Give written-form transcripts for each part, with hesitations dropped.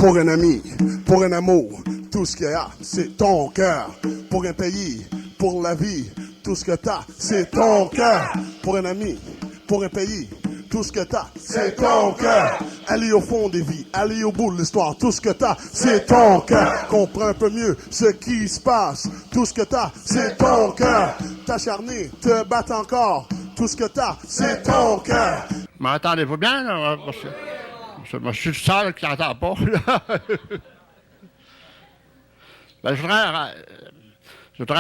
Pour un ami, pour un amour, tout ce qu'il y a, c'est ton cœur. Pour un pays, pour la vie, tout ce que t'as, c'est ton cœur. Pour un ami, pour un pays, tout ce que t'as, c'est ton cœur. Aller au fond des vies, aller au bout de l'histoire, tout ce que t'as, c'est ton cœur. Comprends un peu mieux ce qui se passe, tout ce que t'as, c'est ton cœur. T'acharner, te battre encore, tout ce que t'as, c'est ton cœur. M'entendez-vous bien, là? Moi, je suis le seul qui n'entend pas, là. Ben, je voudrais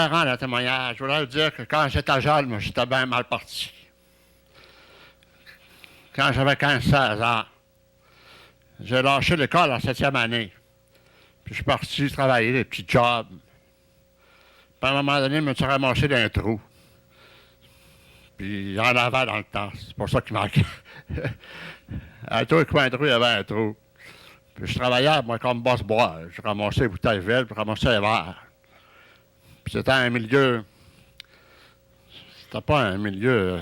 rendre un témoignage. Je voudrais dire que quand j'étais jeune, moi, j'étais bien mal parti. Quand j'avais 15-16 ans, j'ai lâché l'école en 7e année. Puis je suis parti travailler des petits jobs. Puis à un moment donné, je me suis ramassé dans un trou. Puis il y en avait dans le temps. C'est pour ça qu'il manquait. À tous les coins de rue, il y avait un trou. Puis je travaillais, moi, comme boss-bois. Je ramassais les bouteilles vides, puis je ramassais les verres. Puis c'était un milieu... C'était pas un milieu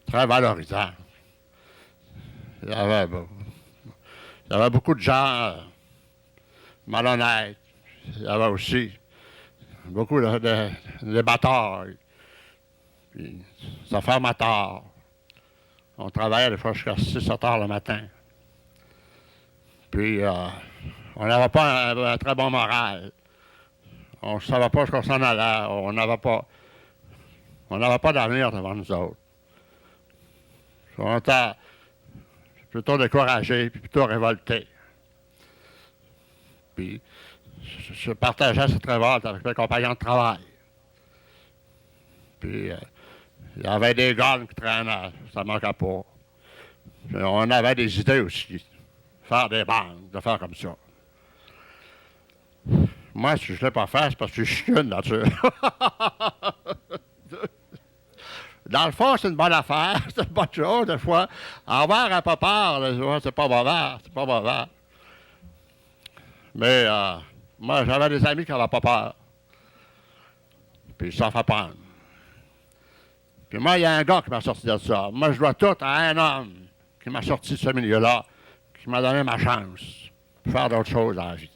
très valorisant. Il y avait beaucoup de gens malhonnêtes. Il y avait aussi beaucoup de batailles. Puis ça ferme tard. On travaillait des fois jusqu'à 6-7 heures le matin. Puis on n'avait pas un très bon moral. On ne savait pas ce qu'on s'en allait. On n'avait pas d'avenir devant nous autres. On était plutôt découragés, puis plutôt révoltés. Puis je partageais cette révolte avec mes compagnons de travail. Puis il y avait des gangs qui traînaient, ça ne manquait pas. Puis on avait des idées aussi, faire des bandes, de faire comme ça. Moi, si je ne l'ai pas fait, c'est parce que je suis une nature. Dans le fond, c'est une bonne affaire, c'est une bonne chose, des fois. Avoir un papa, c'est pas mauvais. Mais moi, j'avais des amis qui n'avaient pas peur. Puis ils s'en font prendre. Puis moi, il y a un gars qui m'a sorti de ça. Moi, je dois tout à un homme qui m'a sorti de ce milieu-là, qui m'a donné ma chance de faire d'autres choses dans la vie.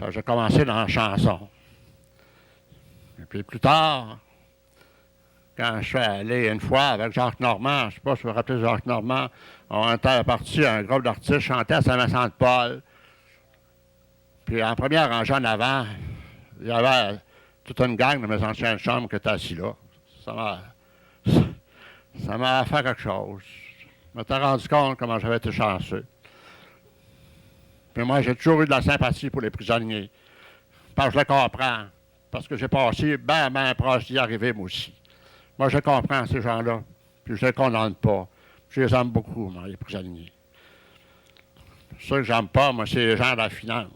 J'ai commencé dans la chanson. Et puis plus tard, quand je suis allé une fois avec Jacques Normand, je ne sais pas si vous vous rappelez Jacques Normand, on était parti, un groupe d'artistes chantait à Saint-Vincent-de-Paul. Puis en première rangée en avant, il y avait toute une gang de mes anciennes chambres qui étaient assis là. Ça m'a fait quelque chose. Je m'étais rendu compte comment j'avais été chanceux. Puis moi, j'ai toujours eu de la sympathie pour les prisonniers. Parce que je les comprends. Parce que j'ai passé bien proche d'y arriver, moi aussi. Moi, je comprends ces gens-là. Puis je les condamne pas. Je les aime beaucoup, moi, les prisonniers. Ceux que j'aime pas, moi, c'est les gens de la finance.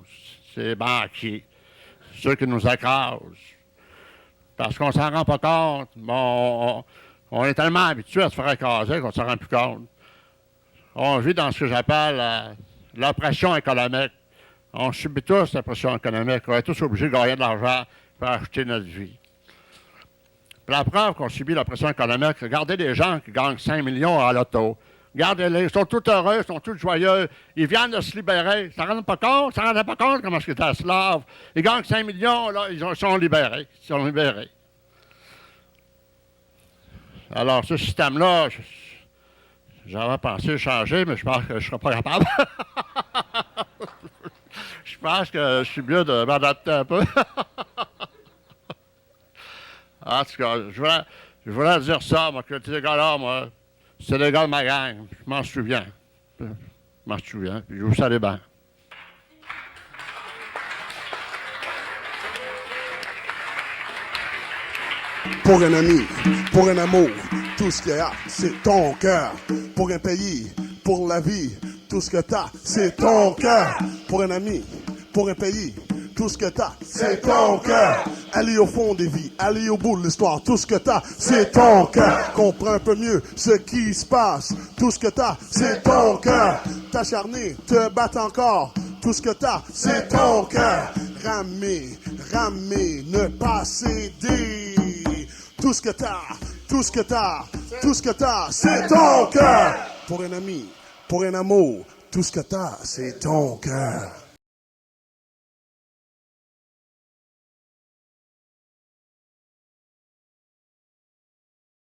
C'est les banquiers. Ceux qui nous écrasent. Parce qu'on s'en rend pas compte. Bon, on est tellement habitué à se faire écraser qu'on ne s'en rend plus compte. On vit dans ce que j'appelle l'oppression économique. On subit tous l'oppression économique. On est tous obligés de gagner de l'argent pour acheter notre vie. Puis la preuve qu'on subit l'oppression économique, regardez les gens qui gagnent 5 millions à l'auto. Regardez-les, ils sont tous heureux, ils sont tous joyeux. Ils viennent de se libérer. Ils ne s'en rendent pas compte comment ils étaient esclaves. Ils gagnent 5 millions, là, ils sont libérés. Ils sont libérés. Alors, ce système-là, j'avais pensé changer, mais je pense que je ne serais pas capable. Je pense que je suis mieux de m'adapter un peu. En tout cas, je voulais dire ça, moi, que ces gars-là, moi, c'est des gars de ma gang. Je m'en souviens. Puis je vous salue bien. Pour un ami, pour un amour, tout ce qu'il y a, c'est ton cœur. Pour un pays, pour la vie, tout ce que t'as, c'est ton cœur. Pour un ami, pour un pays, tout ce que t'as, c'est ton cœur. Aller au fond des vies, aller au bout de l'histoire, tout ce que t'as, c'est ton cœur. Comprends un peu mieux ce qui se passe, tout ce que t'as, c'est ton cœur. T'acharner, te battre encore, tout ce que t'as, c'est ton cœur. Ramer, ne pas céder. Tout ce que t'as, c'est ton cœur. Pour un ami, pour un amour, Tout ce que t'as, c'est ton cœur.